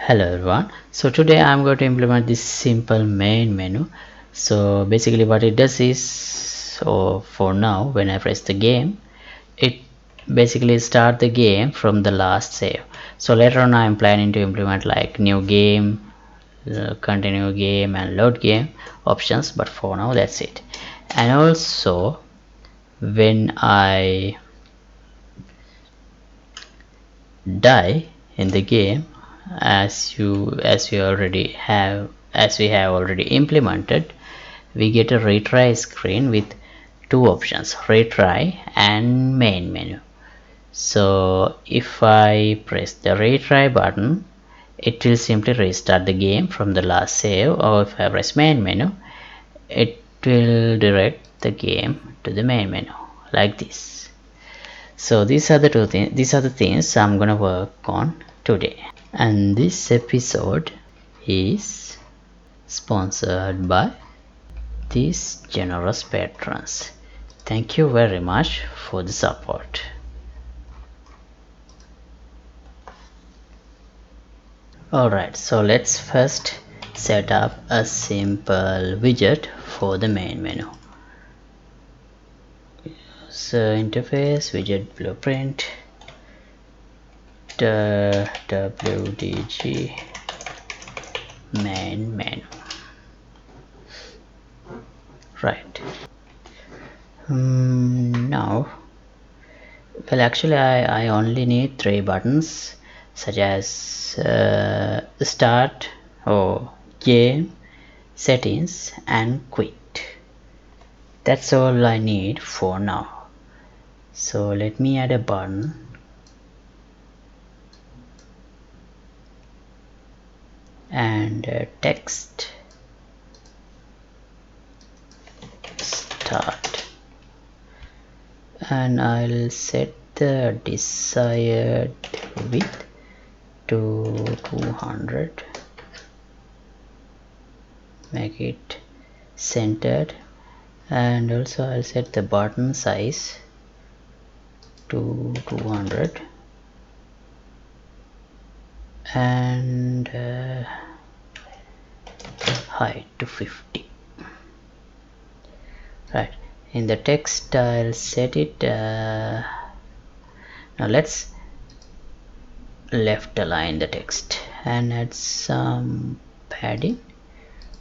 Hello everyone. So today I'm going to implement this simple main menu. So basically what it does is, so for now when I press the game, it basically start the game from the last save. So later on I'm planning to implement like new game, continue game and load game options, but for now that's it. And also when I die in the game, as we have already implemented, we get a retry screen with two options, retry and main menu. So if I press the retry button, it will simply restart the game from the last save, or if I press main menu, it will direct the game to the main menu like this. So these are the things I'm gonna work on today. And this episode is sponsored by these generous patrons. Thank you very much for the support. Alright, so let's first set up a simple widget for the main menu. So interface, widget blueprint, the WDG main menu. Right. Now, well, actually I only need three buttons, such as start or game, settings and quit. That's all I need for now. So let me add a button and text start, and I'll set the desired width to 200, make it centered, and also I'll set the button size to 200 and height to 50. Right, in the text I'll set it now let's left align the text and add some padding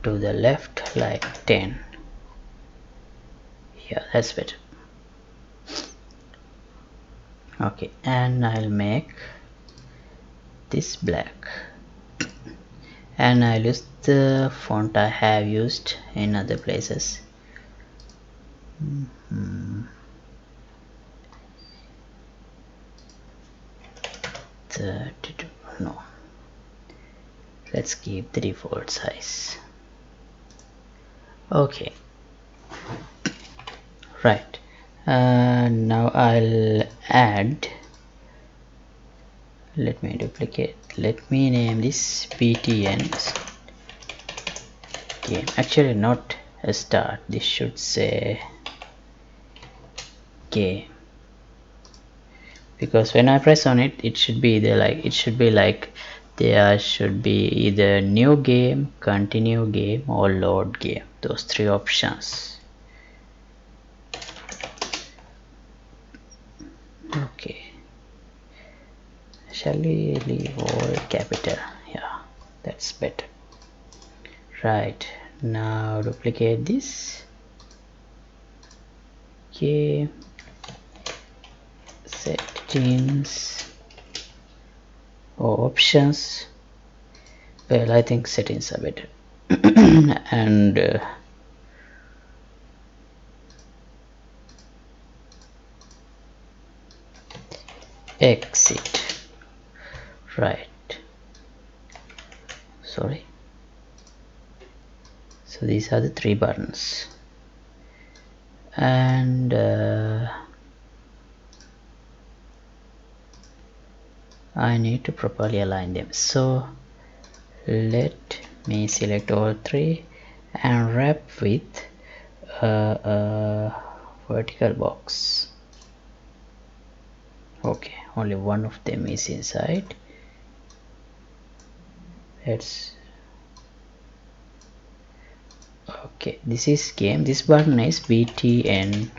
to the left, like 10. Yeah, that's better. Okay, and I'll make this black, and I'll use the font I have used in other places. 32, no, let's keep the default size. Okay, right, now I'll add, let me name this btn game. Actually not a start, this should say game, because when I press on it, it should be either like there should be either new game, continue game or load game, those three options. Okay, shall we leave all capital? Yeah, that's better. Right, now duplicate this. Okay, settings or options, well, I think settings are better. And exit. Right, sorry, so these are the three buttons, and I need to properly align them. So let me select all three and wrap with a vertical box. Okay, only one of them is inside. let's okay, this is game. This button is btn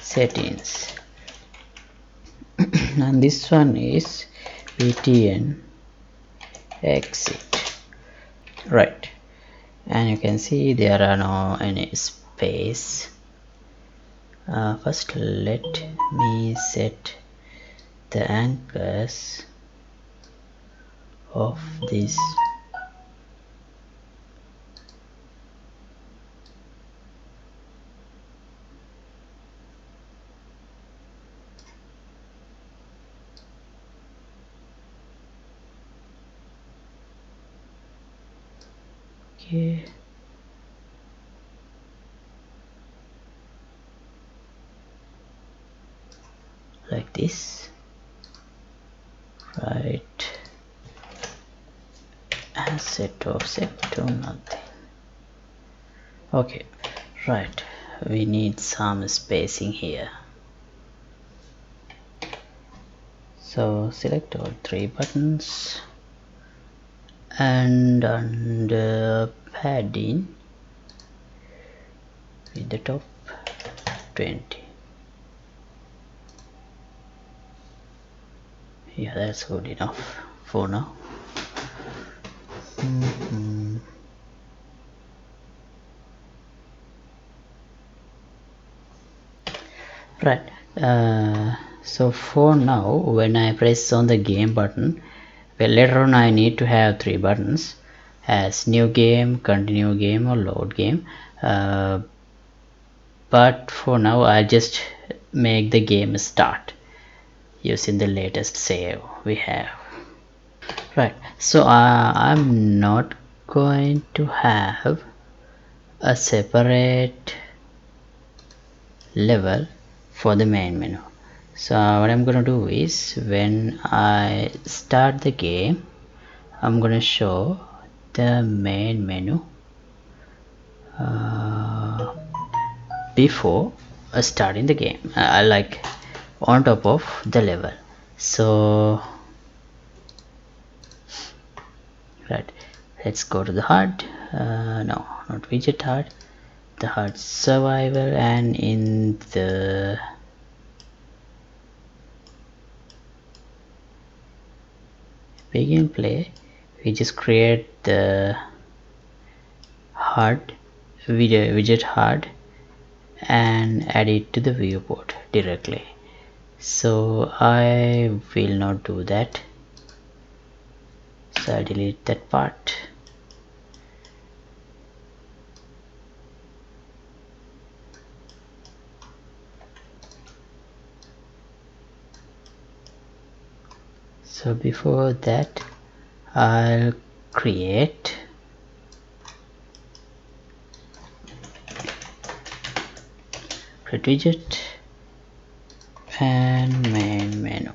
settings and this one is btn exit, right? And you can see there are no any space. First let me set the anchors of this okay. Like this, right? And set offset to nothing. Okay, right, we need some spacing here, so select all three buttons and under padding with the top 20. Yeah, that's good enough for now. Right, so for now when I press on the game button, well, later on I need to have three buttons as new game, continue game or load game, but for now I just make the game start using the latest save we have. Right, so I'm not going to have a separate level for the main menu. So what I'm gonna do is when I start the game, I'm gonna show the main menu before starting the game, like on top of the level. So right, let's go to the HUD, no, not widget HUD, the HUD survival, and in the begin play we just create the HUD widget HUD and add it to the viewport directly. So I will not do that, so I delete that part. So before that I'll create widget and main menu,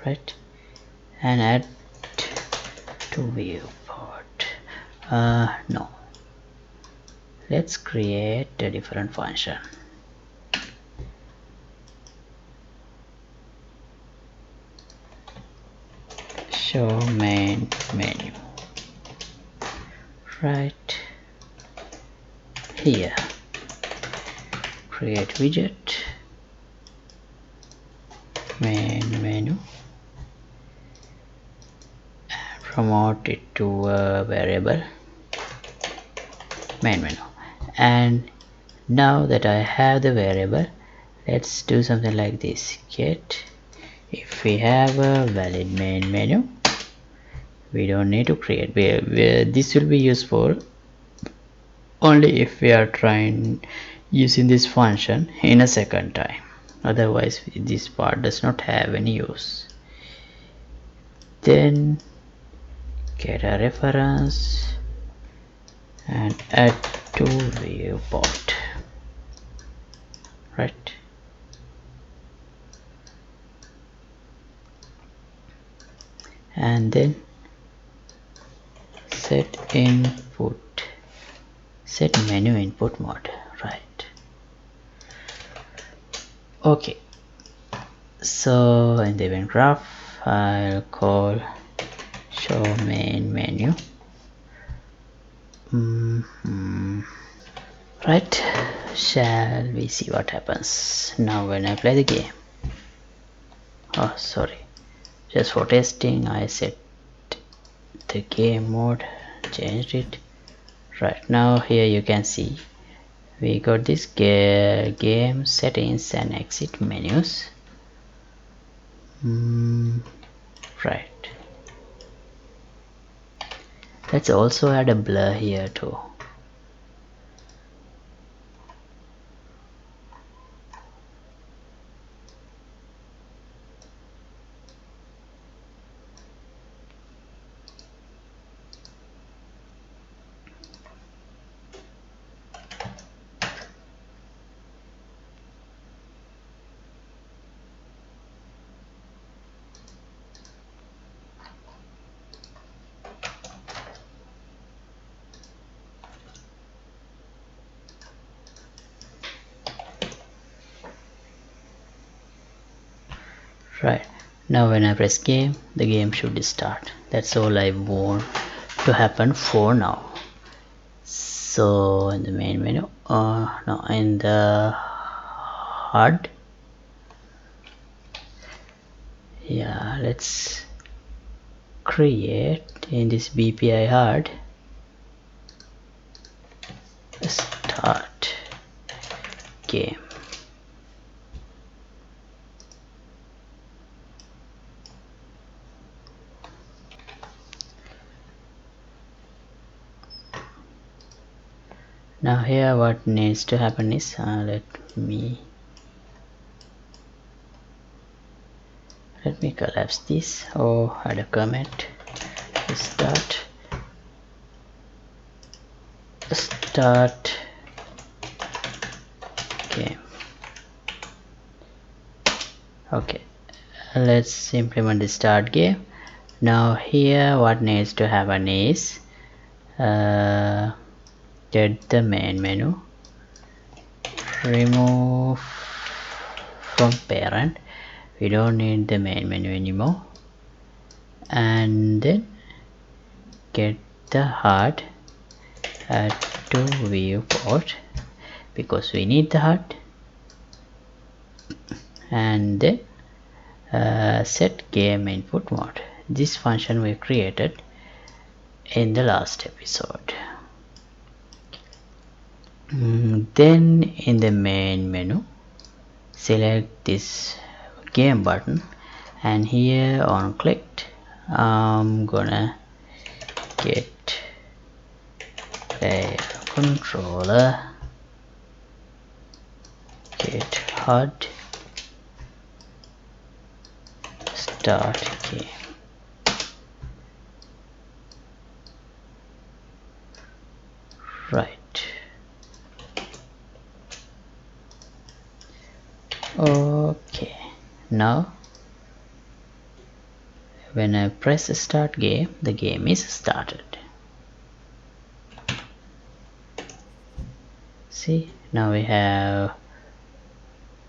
right, and add to viewport. No, let's create a different function. Show main menu, right here, create widget main menu and promote it to a variable main menu. And now that I have the variable, let's do something like this: get, if we have a valid main menu, we don't need to create, this will be useful only if we are trying using this function in a second time, otherwise this part does not have any use. Then get a reference and add to viewport, right, and then set menu input mode, right. Okay, so in the event graph file call show main menu. Right, shall we see what happens now when I play the game. Oh sorry, just for testing I set the game mode, changed it. Right, now here you can see we got this game settings and exit menus. Right, let's also add a blur here too. Right, now when I press game, the game should start. That's all I want to happen for now. So in the main menu, no, in the HUD, yeah, let's create in this BPI HUD start game. Now here what needs to happen is let me collapse this or add a comment. Start game. Okay, let's implement the start game. Now here what needs to happen is get the main menu, remove from parent, we don't need the main menu anymore, and then get the HUD, add to viewport because we need the HUD, and then set game input mode. This function we created in the last episode. Then in the main menu select this game button, and here on clicked I'm gonna get player controller, get HUD, start game. Right, okay, now when I press start game, the game is started. See, now we have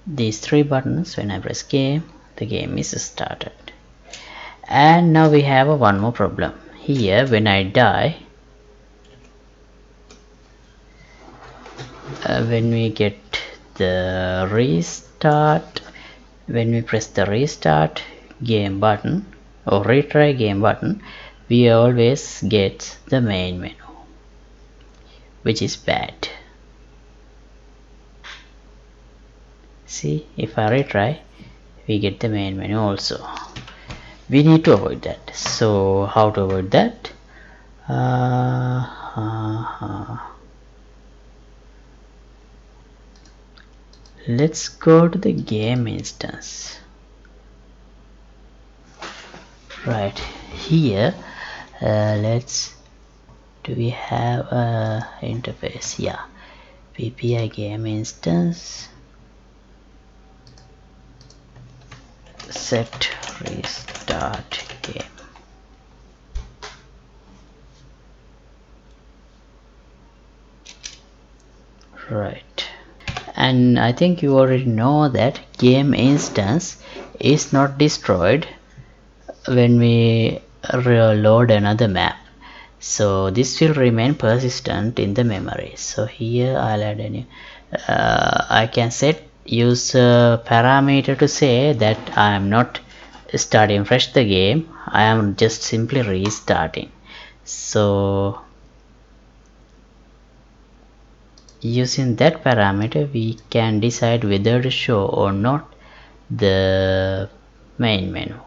these three buttons. When I press game, the game is started. And now we have one more problem here. When I die, when we get the restart, when we press the restart game button or retry game button, we always get the main menu, which is bad. See, if I retry, we get the main menu also. We need to avoid that. So how to avoid that? Let's go to the game instance. Right here, do we have a interface? Yeah, PPI game instance, set restart game. Right, and I think you already know that game instance is not destroyed when we load another map, so this will remain persistent in the memory. So here I'll add a new I can use a parameter to say that I am not starting fresh the game, I am just simply restarting. So using that parameter we can decide whether to show or not the main menu.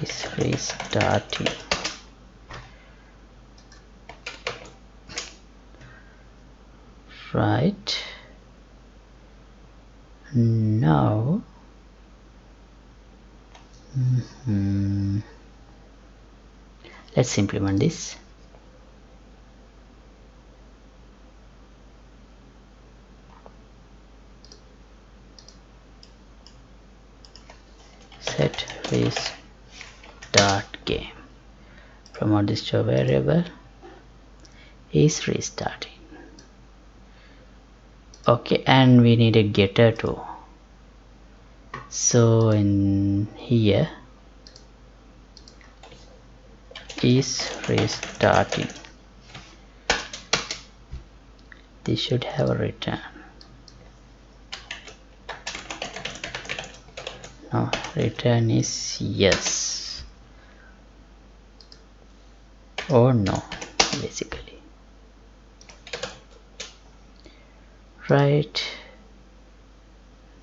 Is restarting. Right now let's implement this. Set restart game. Promote this to a variable is restarting. Okay, and we need a getter too. So in here is restarting. This should have a return. No, return is yes or no, basically. Right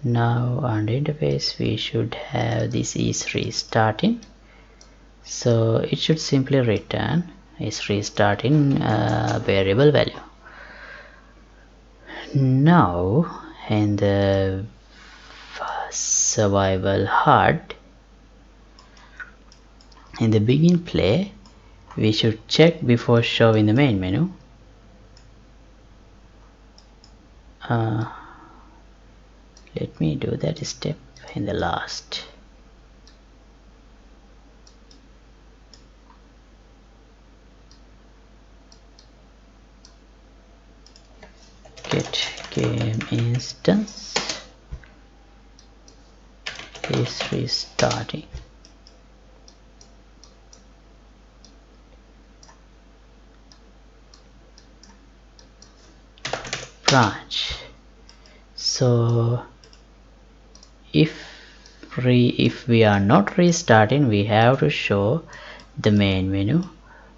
now on the interface we should have this is restarting, so it should simply return is restarting variable value. Now in the survival HUD, in the begin play we should check before showing the main menu. Let me do that step in the last. Get game instance is restarting. Branch. So if we are not restarting, we have to show the main menu.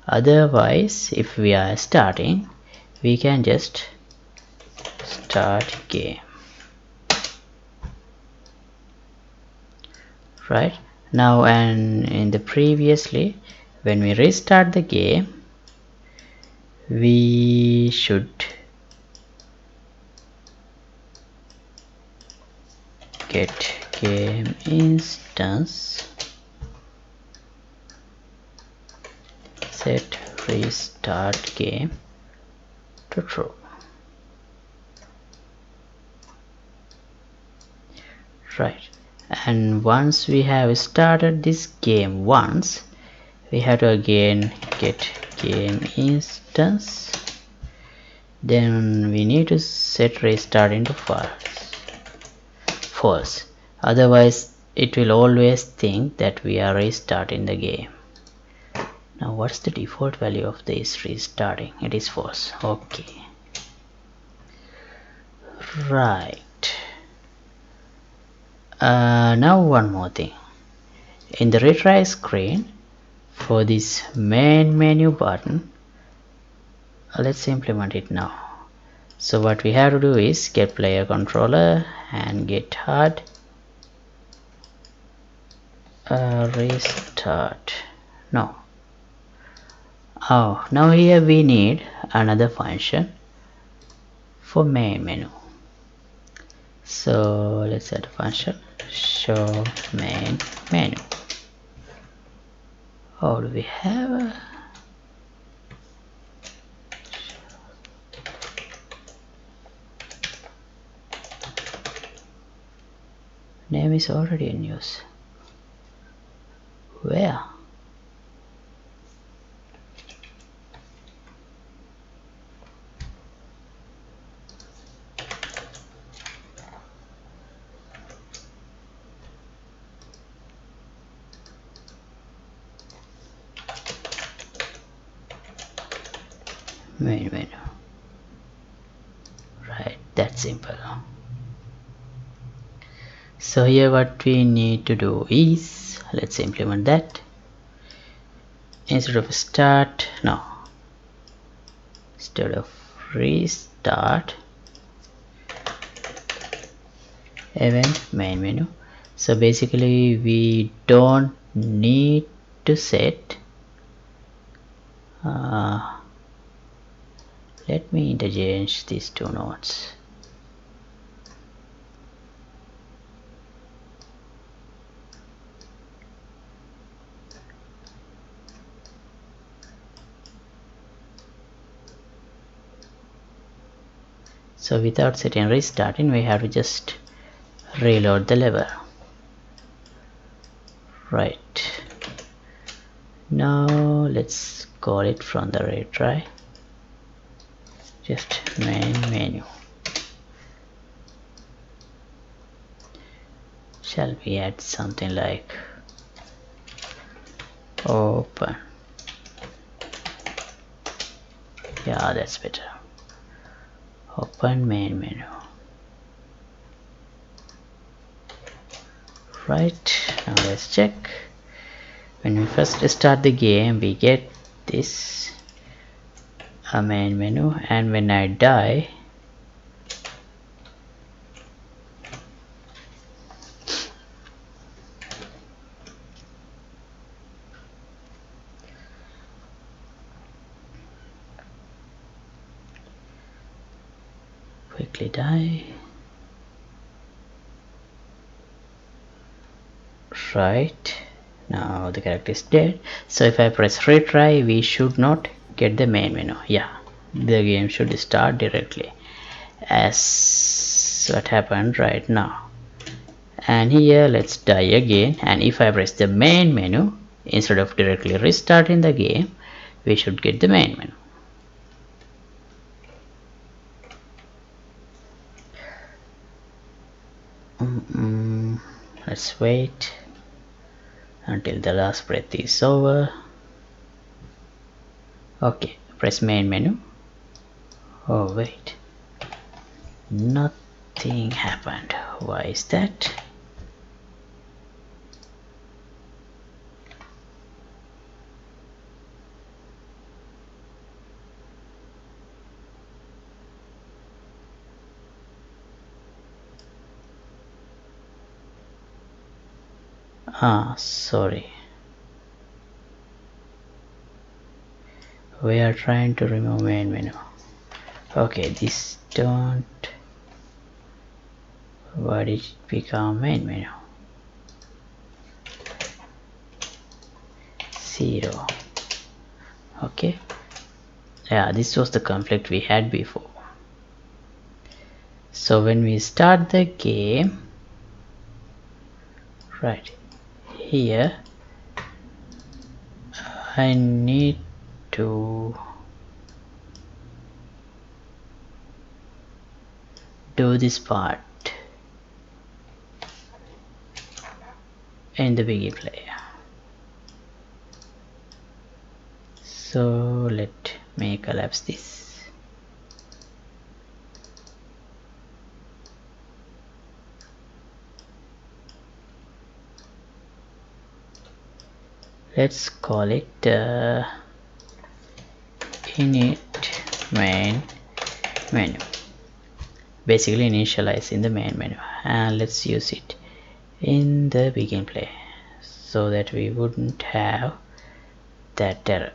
Otherwise, if we are starting, we can just start game. Right now, and in the previously, when we restart the game, we should get game instance set restart game to true. Right, and once we have started this game once, we have to again get game instance, then we need to set restart into false, otherwise it will always think that we are restarting the game. Now what's the default value of this restarting? It is false. Okay, right. Now one more thing, in the retry screen for this main menu button, let's implement it now. So what we have to do is get player controller and get HUD restart. No, oh, now here we need another function for main menu. So let's add a function show main menu. Oh, do we have a name is already in use? Where? main menu. Right, that's simple. So here what we need to do is, let's implement that. Instead of start, no, instead of restart, event main menu. So basically we don't need to set let me interchange these two nodes. So without setting restarting, we have to just reload the level. Right, now let's call it from the retry, just main menu. Shall we add something like open? Yeah, that's better. Open main menu. Right, now let's check. When we first start the game, we get this main menu, and when I die, quickly die. Right, now the character is dead. So if I press retry, we should not get the main menu. Yeah, the game should start directly, as what happened right now. And here let's die again, and if I press the main menu, instead of directly restarting the game, we should get the main menu. Let's wait until the last breath is over. Okay, press main menu. Oh wait, nothing happened. Why is that? Sorry, we are trying to remove main menu. Okay, this don't, why did it become main menu? 0. Okay, yeah, this was the conflict we had before. So when we start the game, right here, I need to do this part in the begin play. So let me collapse this. Let's call it init main menu. Basically initialize in the main menu, and let's use it in the begin play so that we wouldn't have that error.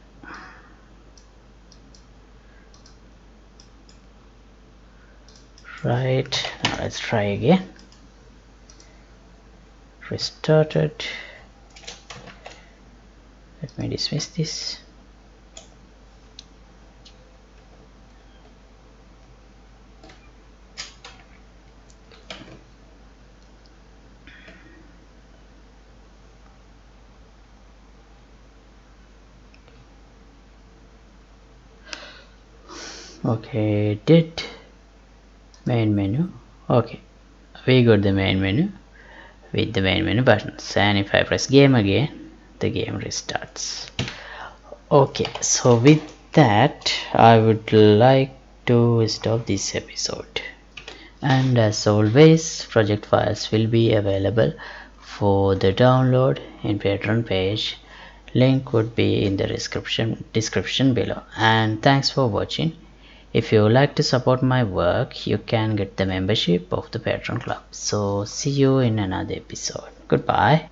Right, now let's try again. Restart it. Let me dismiss this. Okay, did main menu. Okay, we got the main menu with the main menu buttons, and if I press game again, the game restarts. Okay, so with that, I would like to stop this episode. And as always, project files will be available for the download in Patreon page. Link would be in the description below. And thanks for watching. If you would like to support my work, you can get the membership of the Patreon club. So see you in another episode. Goodbye.